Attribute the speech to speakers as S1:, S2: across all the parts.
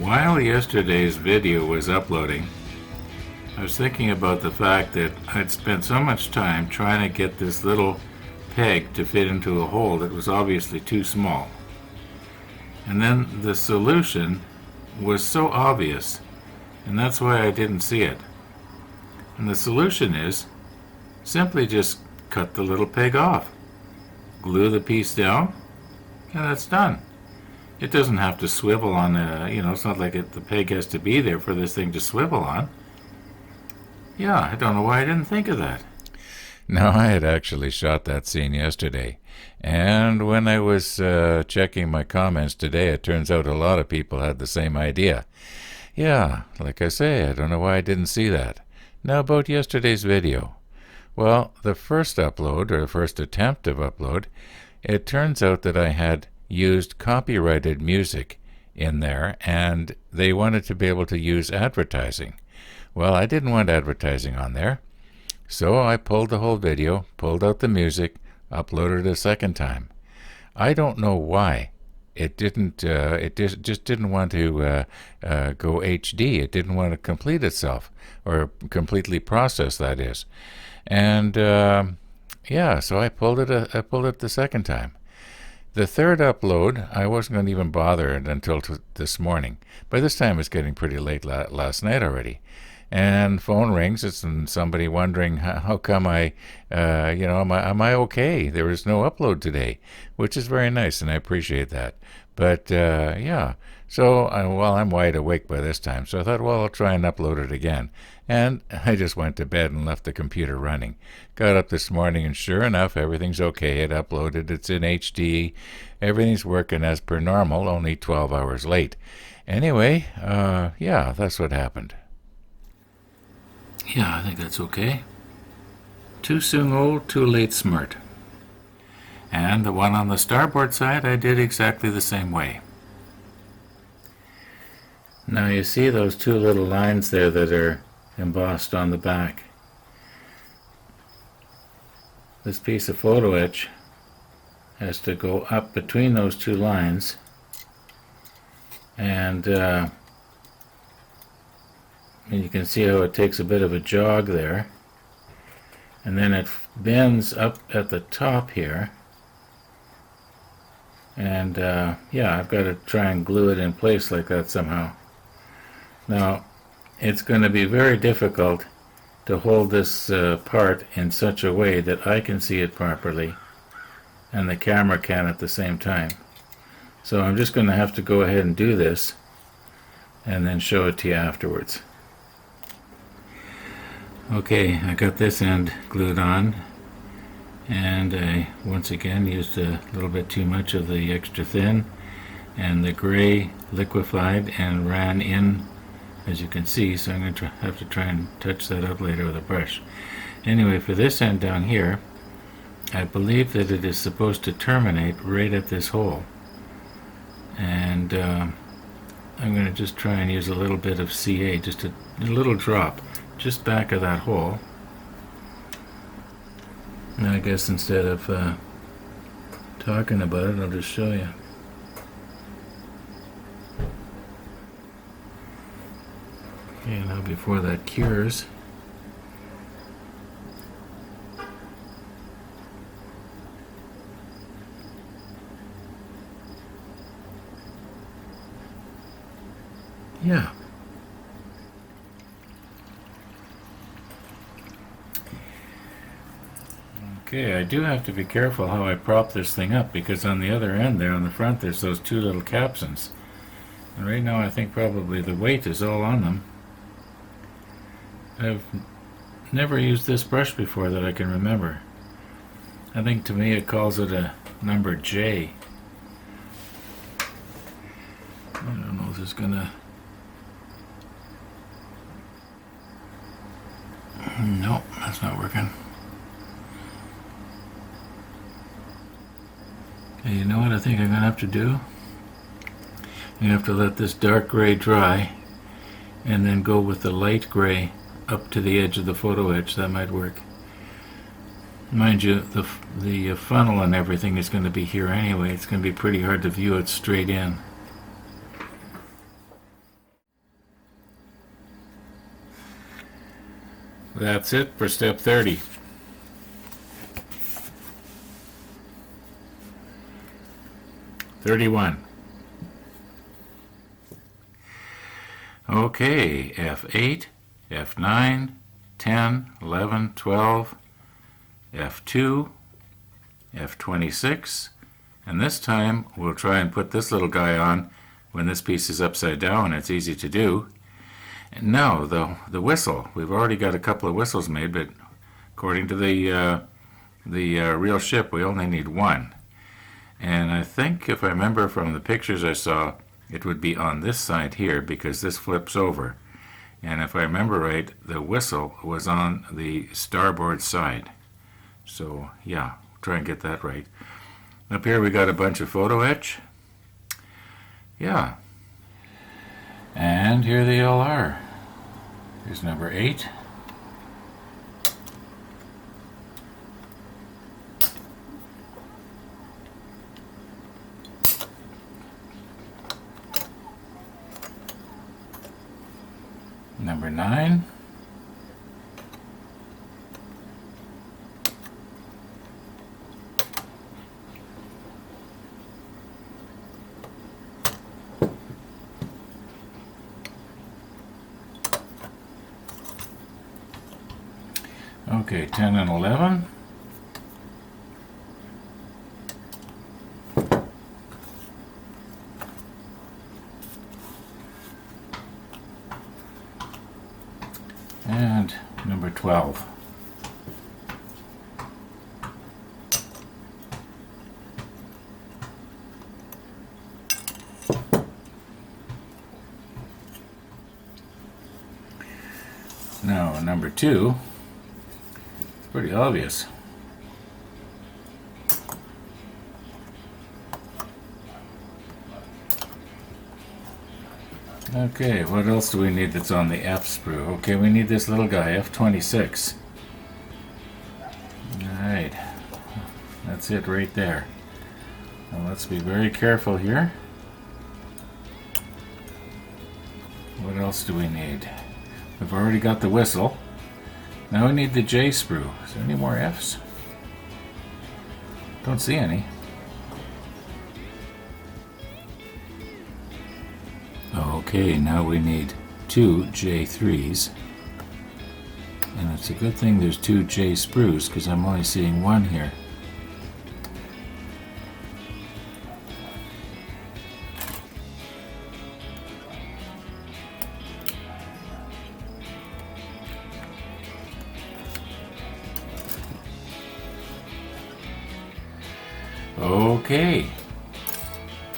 S1: While yesterday's video was uploading, I was thinking about the fact that I'd spent so much time trying to get this little peg to fit into a hole that was obviously too small. And then the solution was so obvious, and that's why I didn't see it. And the solution is simply just cut the little peg off, glue the piece down, and that's done. It doesn't have to swivel on it's not like the peg has to be there for this thing to swivel on. Yeah, I don't know why I didn't think of that.
S2: Now, I had actually shot that scene yesterday, and when I was checking my comments today, it turns out a lot of people had the same idea. Yeah, like I say, I don't know why I didn't see that. Now, about yesterday's video. Well, the first upload, or the first attempt of upload, it turns out that I had used copyrighted music in there, and they wanted to be able to use advertising. Well, I didn't want advertising on there, so I pulled the whole video, pulled out the music, uploaded it a second time. I don't know why it didn't. It just didn't want to go HD. It didn't want to complete itself, or completely process, that is. And so I pulled it. I pulled it the second time. The third upload, I wasn't going to even bother it until this morning. By this time, it's getting pretty late last night already. And phone rings. It's somebody wondering how come am I okay? There was no upload today, which is very nice, and I appreciate that. But so I'm wide awake by this time, so I thought, well, I'll try and upload it again. And I just went to bed and left the computer running. Got up this morning, and sure enough, everything's okay. It uploaded. It's in HD. Everything's working as per normal, only 12 hours late. Anyway, that's what happened.
S1: Yeah, I think that's okay. Too soon old, too late smart. And the one on the starboard side, I did exactly the same way. Now you see those two little lines there that are embossed on the back. This piece of photo etch has to go up between those two lines, and you can see how it takes a bit of a jog there, and then it bends up at the top here, and I've got to try and glue it in place like that somehow. Now, it's going to be very difficult to hold this part in such a way that I can see it properly and the camera can at the same time. So I'm just going to have to go ahead and do this and then show it to you afterwards. Okay, I got this end glued on, and I once again used a little bit too much of the extra thin, and the gray liquefied and ran in, as you can see, so I'm going to have to try and touch that up later with a brush. Anyway, for this end down here, I believe that it is supposed to terminate right at this hole, and I'm going to just try and use a little bit of CA, just a little drop, just back of that hole. Now I guess instead of talking about it, I'll just show you. Okay, now before that cures, yeah. Okay, I do have to be careful how I prop this thing up, because on the other end there on the front there's those two little capsons. And right now I think probably the weight is all on them. I've never used this brush before that I can remember. I think to me it calls it a number J. I don't know if this is gonna... Nope, that's not working. Okay, you know what I think I'm going to have to do? I'm going to have to let this dark gray dry and then go with the light gray up to the edge of the photo etch. That might work. Mind you, the funnel and everything is going to be here anyway. It's going to be pretty hard to view it straight in. That's it for step 30. (31) Okay, F8, F9, 10, 11, 12, F2, F26, and this time we'll try and put this little guy on when this piece is upside down. It's easy to do. And now the whistle. We've already got a couple of whistles made, but according to the real ship, we only need one. And I think, if I remember from the pictures I saw, it would be on this side here because this flips over. And if I remember right, the whistle was on the starboard side. So yeah, try and get that right. Up here we got a bunch of photo etch. Yeah. And here they all are. Here's number 8. Number 9. Okay, 10 and 11. And number 12. Now, number 2. Pretty obvious. Okay, what else do we need that's on the F sprue? Okay, we need this little guy, F26. Alright, that's it right there. Now let's be very careful here. What else do we need? We've already got the whistle. Now we need the J sprue. Is there any more Fs? Don't see any. Okay, now we need 2 J3s. And it's a good thing there's 2 J sprues because I'm only seeing one here. Okay,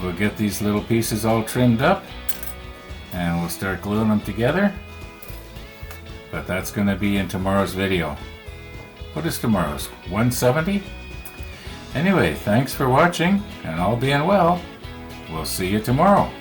S1: we'll get these little pieces all trimmed up and we'll start gluing them together, but that's going to be in tomorrow's video. What is tomorrow's? 170? Anyway, thanks for watching, and all being well, we'll see you tomorrow.